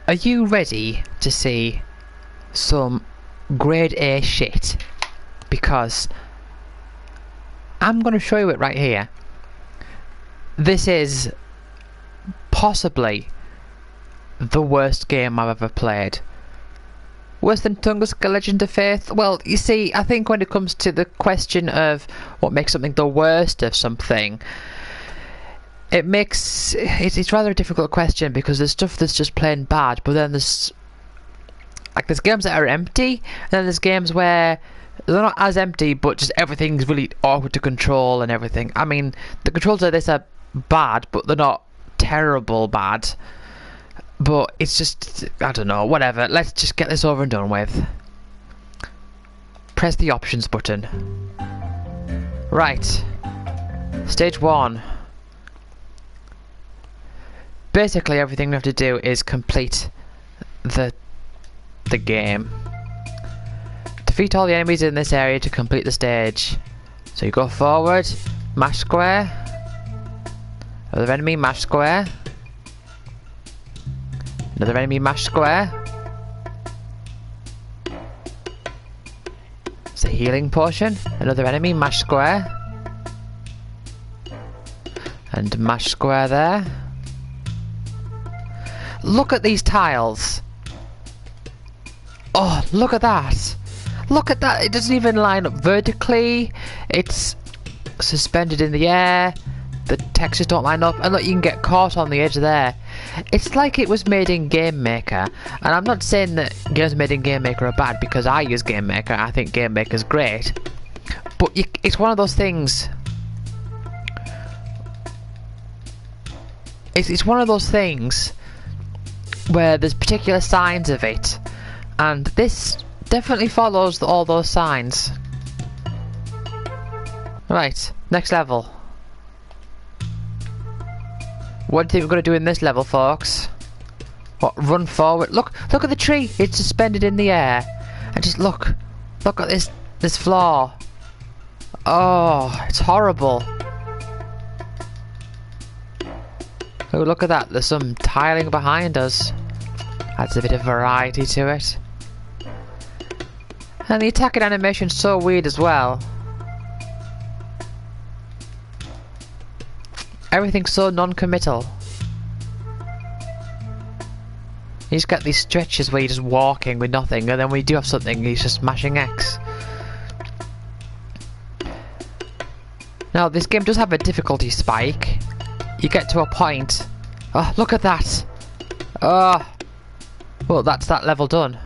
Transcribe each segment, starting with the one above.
Are you ready to see some grade A shit? Because I'm going to show you it right here. This is possibly the worst game I've ever played. Worse than Tunguska Legend of Faith? Well, you see, I think when it comes to the question of what makes something the worst of something, it's rather a difficult question, because there's stuff that's just plain bad, but then there's games that are empty, and then there's games where they're not as empty, but just everything's really awkward to control and everything. I mean, the controls of this are bad, but they're not terrible bad. But it's just, I don't know, whatever. Let's just get this over and done with. Press the options button. Right. Stage 1. Basically everything we have to do is complete the game. Defeat all the enemies in this area to complete the stage. So you go forward, mash square. Another enemy, mash square. Another enemy, mash square. It's a healing potion. Another enemy, mash square. And mash square there. Look at these tiles. Oh, look at that. Look at that. It doesn't even line up vertically. It's suspended in the air. The textures don't line up. And look, you can get caught on the edge there. It's like it was made in Game Maker. And I'm not saying that games made in Game Maker are bad, because I use Game Maker. I think Game Maker's great. But it's one of those things. It's one of those things where there's particular signs of it. And this definitely follows all those signs. Right, next level. What do you think we're going to do in this level, folks? What, run forward? Look at the tree. It's suspended in the air. And just look at this floor. Oh, it's horrible. Oh, look at that. There's some tiling behind us. Adds a bit of variety to it. And the attacking animation's so weird as well. Everything's so non-committal. You just get these stretches where you're just walking with nothing, and then when you do have something, you're just smashing X. Now, this game does have a difficulty spike. You get to a point. Oh, look at that! Oh, well, that's that level done.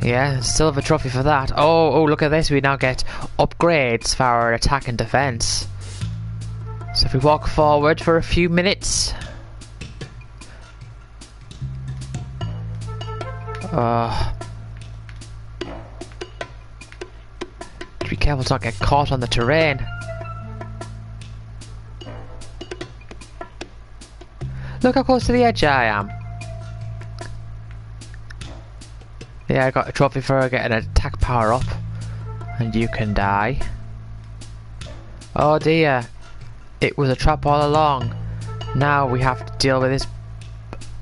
Yeah, silver trophy for that. Oh, look at this. We now get upgrades for our attack and defense. So if we walk forward for a few minutes. Be careful to not get caught on the terrain. Look how close to the edge I am. Yeah, I got a trophy for getting an attack power up. And you can die. Oh dear. It was a trap all along. Now we have to deal with this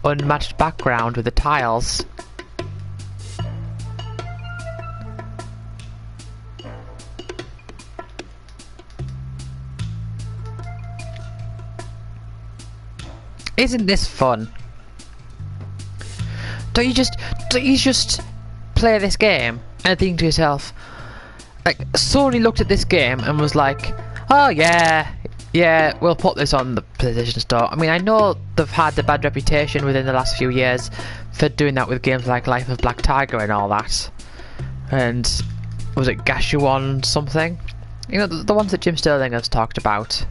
unmatched background with the tiles. Isn't this fun? Don't you just play this game and think to yourself, like, Sony looked at this game and was like, oh yeah, we'll put this on the PlayStation Store. I mean, I know they've had a bad reputation within the last few years for doing that with games like Life of Black Tiger and all that. And was it Gashuon something? You know, the ones that Jim Sterling has talked about.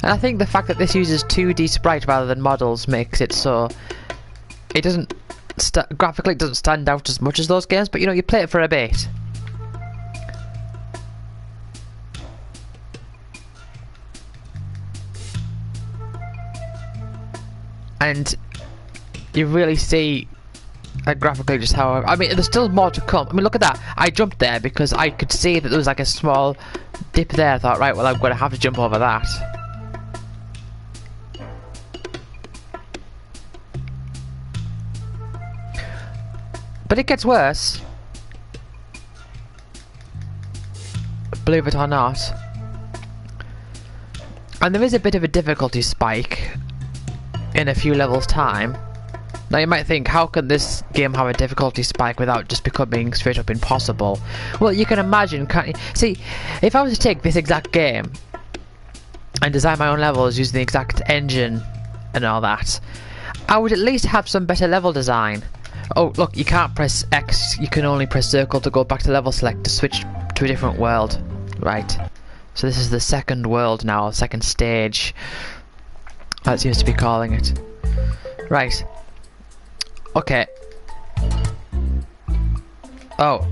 And I think the fact that this uses 2D sprite rather than models makes it so it doesn't graphically it doesn't stand out as much as those games, but you know, you play it for a bit. And you really see graphically just how I mean, there's still more to come. I mean, look at that. I jumped there because I could see that there was like a small dip there. I thought, right, well, I'm going to have to jump over that. But it gets worse. Believe it or not. And there is a bit of a difficulty spike in a few levels' time. Now you might think, how can this game have a difficulty spike without just becoming straight up impossible? Well, you can imagine, can't you? See, if I was to take this exact game and design my own levels using the exact engine and all that, I would at least have some better level design. Oh, look, you can't press X, you can only press circle to go back to level select to switch to a different world. Right. So this is the second world now, second stage. That seems to be calling it. Right. Okay. Oh.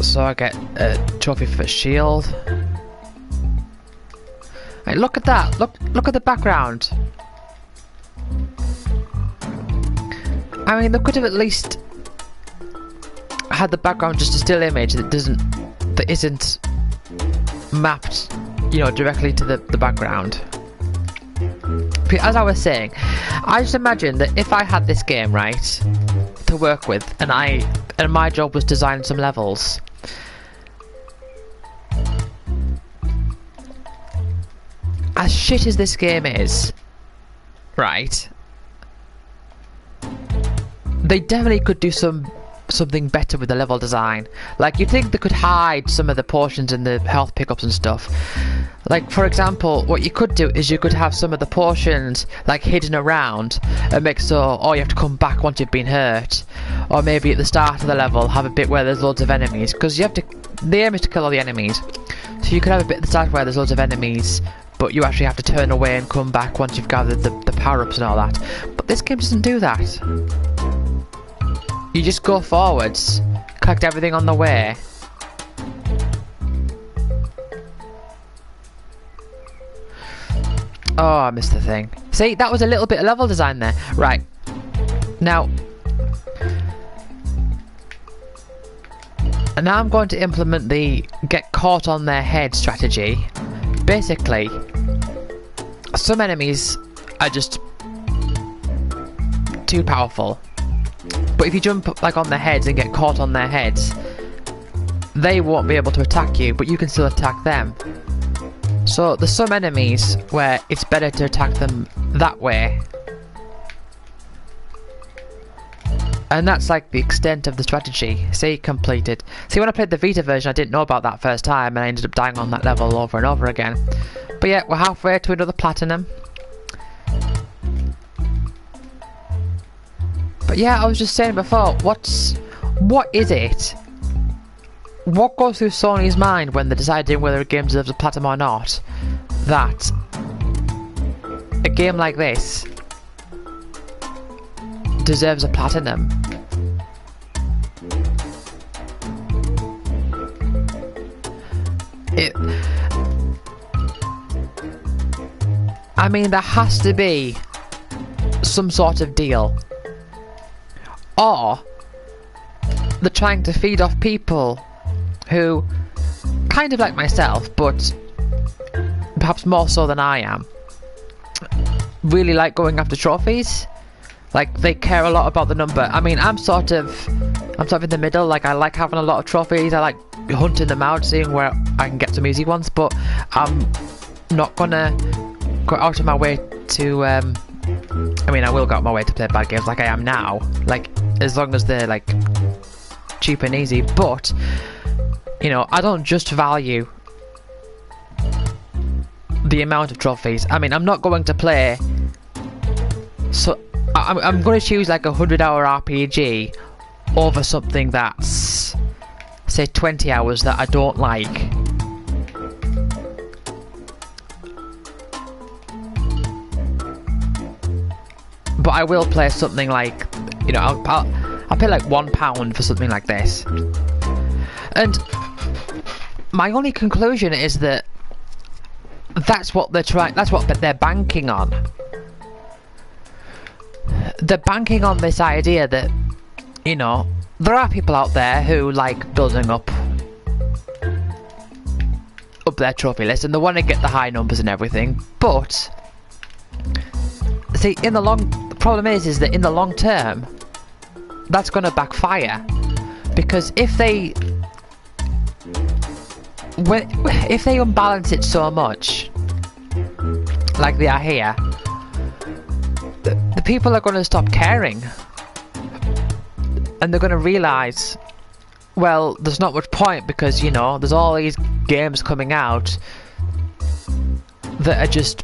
So I get a trophy for shield. Right, look at that. Look at the background. I mean, they could have at least had the background just a still image that isn't mapped, you know, directly to the background. But as I was saying, I just imagine that if I had this game, right, to work with, and my job was designing some levels, as shit as this game is, right, they definitely could do something better with the level design. Like, you'd think they could hide some of the portions in the health pickups and stuff. Like, for example, what you could do is you could have some of the portions like hidden around and make so, oh, you have to come back once you've been hurt. Or maybe at the start of the level have a bit where there's loads of enemies, because you have to, the aim is to kill all the enemies. So you could have a bit at the start where there's loads of enemies, but you actually have to turn away and come back once you've gathered the power-ups and all that. But this game doesn't do that. You just go forwards, collect everything on the way. Oh, I missed the thing. See, that was a little bit of level design there. Right. Now I'm going to implement the get caught on their head strategy. Basically, some enemies are just too powerful. But if you jump like on their heads and get caught on their heads, they won't be able to attack you, but you can still attack them. So there's some enemies where it's better to attack them that way. And that's like the extent of the strategy. See, completed. See, when I played the Vita version, I didn't know about that first time, and I ended up dying on that level over and over again. But yeah, we're halfway to another platinum. But yeah, I was just saying before, what is it? What goes through Sony's mind when they're deciding whether a game deserves a platinum or not? That a game like this deserves a platinum. I mean, there has to be some sort of deal. Or they're trying to feed off people who, kind of like myself, but perhaps more so than I am, really like going after trophies. Like, they care a lot about the number. I mean, I'm sort of in the middle. Like, I like having a lot of trophies. I like hunting them out, seeing where I can get some easy ones. But I'm not gonna go out of my way to. I mean, I will go out of my way to play bad games like I am now. Like, as long as they're like cheap and easy. But you know, I don't just value the amount of trophies. I mean, I'm not going to play. So I'm going to choose like a 100-hour RPG over something that's, say, 20 hours that I don't like. But I will play something like, you know, I'll pay like £1 for something like this. And my only conclusion is that that's what they're banking on. They're banking on this idea that you know, there are people out there who like building up their trophy list and they want to get the high numbers and everything, but see, the problem is that in the long term that's going to backfire, because if they unbalance it so much like they are here, the people are going to stop caring and they're going to realise, well, there's not much point, because, you know, there's all these games coming out that are just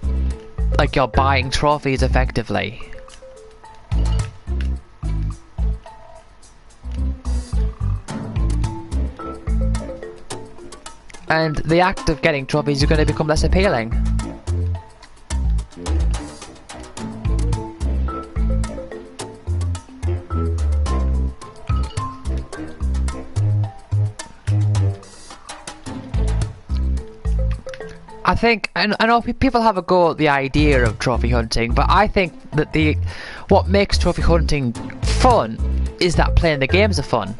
like you're buying trophies effectively. And the act of getting trophies is going to become less appealing. I think, I know people have a go at the idea of trophy hunting, but I think that what makes trophy hunting fun is that playing the games are fun.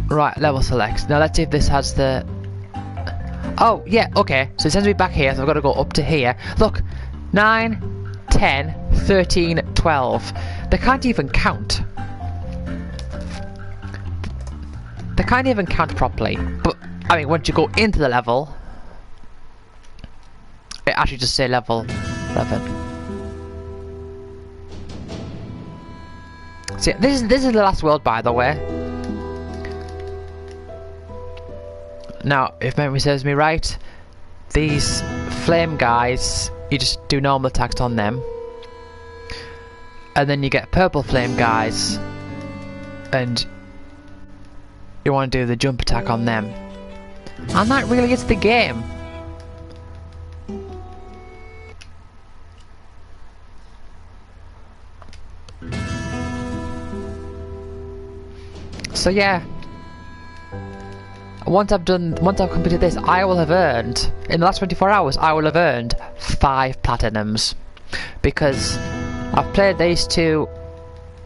Right, level select. Now let's see if this has the... Oh, yeah, okay. So it sends me back here, so I've got to go up to here. Look, 9, 10, 13, 12. They can't even count. They can't even count properly, but I mean, once you go into the level, it actually just say level 11. See, this is the last world, by the way. Now, if memory serves me right, these flame guys, you just do normal attacks on them, and then you get purple flame guys, and you want to do the jump attack on them. And that really is the game. So yeah, once I've completed this, I will have earned, in the last 24 hours, I will have earned 5 platinums, because I've played these two,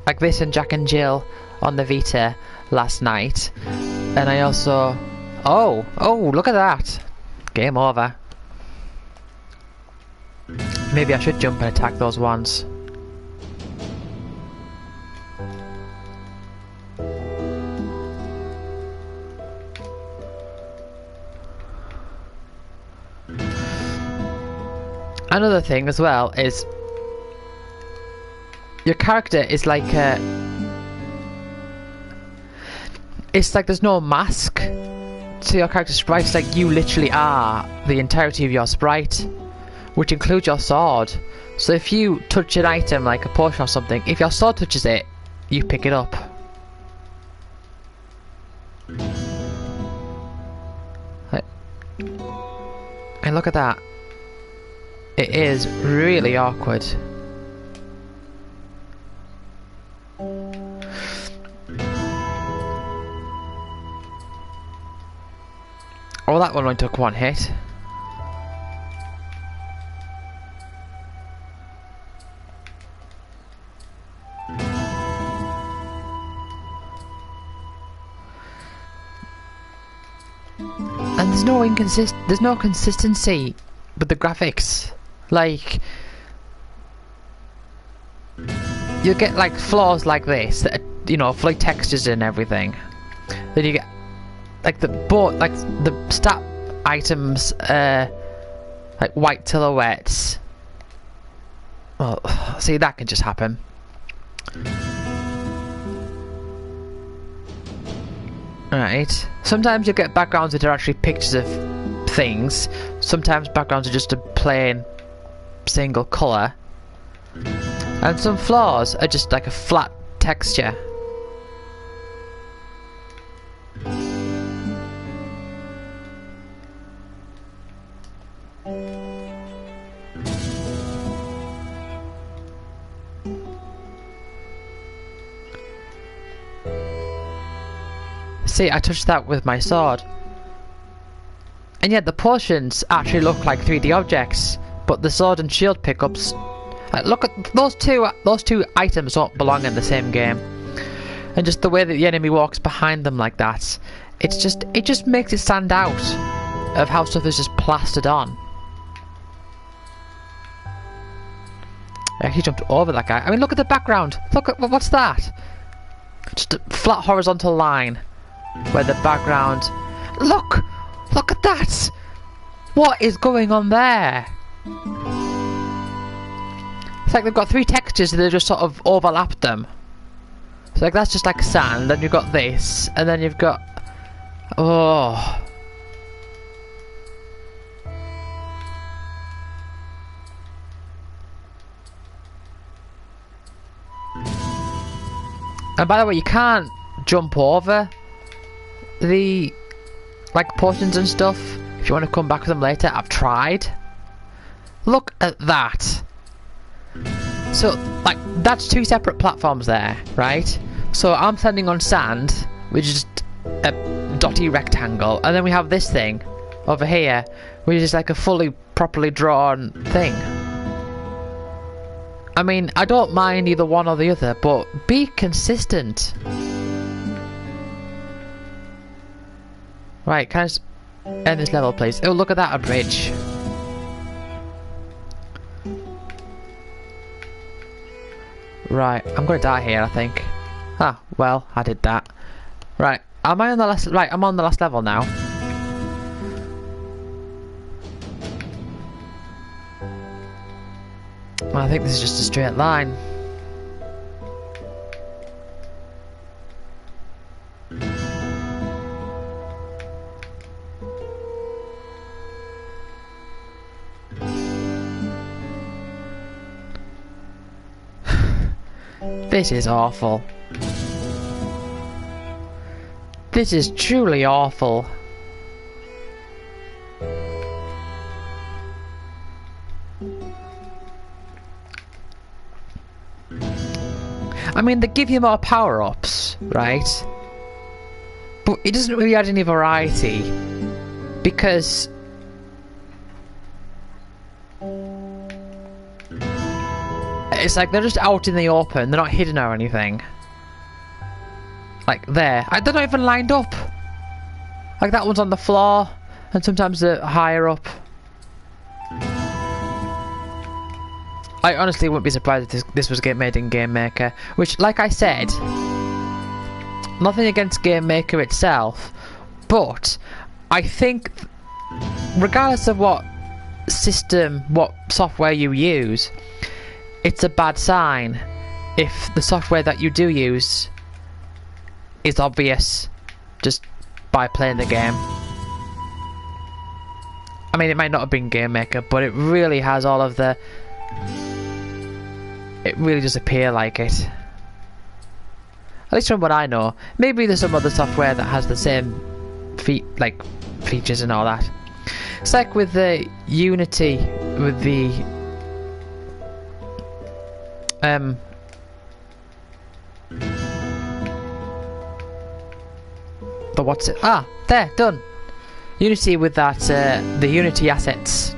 like this and Jack and Jill, on the Vita last night, and I also... Oh, look at that. Game over. Maybe I should jump and attack those ones. Another thing as well is your character is like a... It's like there's no mask to your character's sprite. It's like you literally are the entirety of your sprite, which includes your sword. So if you touch an item like a potion or something, if your sword touches it, you pick it up. And look at that. It is really awkward. Oh, that one only took 1 hit. And there's no consistency with the graphics. Like, you get like flaws like this that are, you know, for like textures and everything. Then you get like the stat items, like white silhouettes. Well, see, that can just happen. Right. Sometimes you get backgrounds that are actually pictures of things. Sometimes backgrounds are just a plain single colour. And some floors are just like a flat texture. See, I touched that with my sword. And yet the potions actually look like 3D objects, but the sword and shield pickups Like, look at those two items don't belong in the same game. And just the way that the enemy walks behind them like that, it just makes it stand out of how stuff is just plastered on. He jumped over that guy. I mean, look at the background. Look at what's that? Just a flat horizontal line where the background. Look at that. What is going on there? It's like they've got three textures and they just sort of overlapped them. So like that's just like sand, then you've got this, and then you've got... Oh. And by the way, you can't jump over the like portions and stuff. If you want to come back with them later, I've tried. Look at that. So, like, that's two separate platforms there, right? So I'm standing on sand, which is just a dotty rectangle, and then we have this thing over here, which is like a fully, properly drawn thing. I mean, I don't mind either one or the other, but be consistent. Right, can I just end this level, please? Oh, look at that, a bridge. Right, I'm gonna die here, I think. Ah, well, I did that. Right, am I on the last... Right, I'm on the last level now. I think this is just a straight line. This is awful. This is truly awful. I mean, they give you more power-ups, right? But it doesn't really add any variety. Because... it's like they're just out in the open, they're not hidden or anything. Like there. They're not even lined up. Like that one's on the floor, and sometimes they're higher up. I honestly wouldn't be surprised if this was made in Game Maker. Which, like I said, nothing against Game Maker itself, but I think, regardless of what system, what software you use, it's a bad sign if the software that you do use is obvious just by playing the game. I mean, it might not have been Game Maker, but it really has all of the... It really does appear like it. At least from what I know. Maybe there's some other software that has the same features and all that. It's like with the Unity, with the what's it? Ah, there, done. Unity with that, the Unity assets.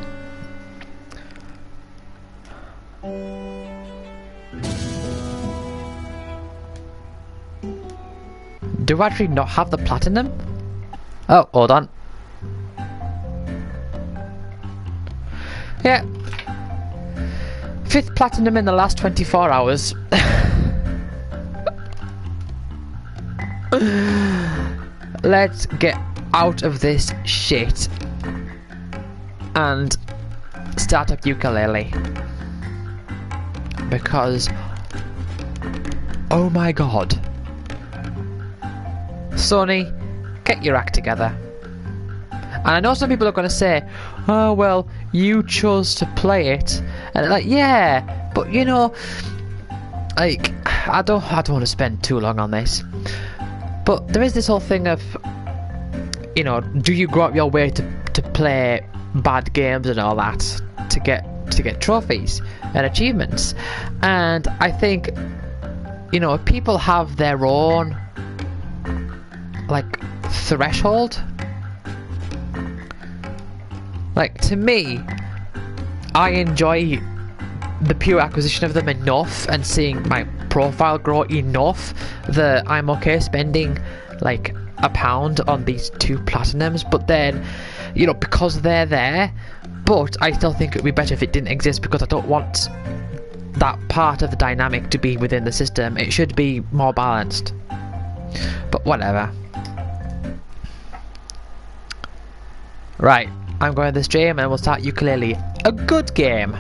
Do I actually not have the platinum? Oh, hold on. Yeah. 5th platinum in the last 24 hours. Let's get out of this shit and start up ukulele. Because, oh my god. Sony, get your act together. And I know some people are going to say, oh well, you chose to play it. And like, yeah, but you know, like, I don't want to spend too long on this. But there is this whole thing of, you know, do you go out your way to play bad games and all that to get trophies and achievements? And I think, you know, people have their own like threshold. Like, to me, I enjoy the pure acquisition of them enough and seeing my profile grow enough that I'm okay spending like £1 on these 2 platinums. But then, you know, because they're there, but I still think it would be better if it didn't exist, because I don't want that part of the dynamic to be within the system. It should be more balanced, but whatever. Right, I'm going to the stream and we'll start Ukulele, a good game.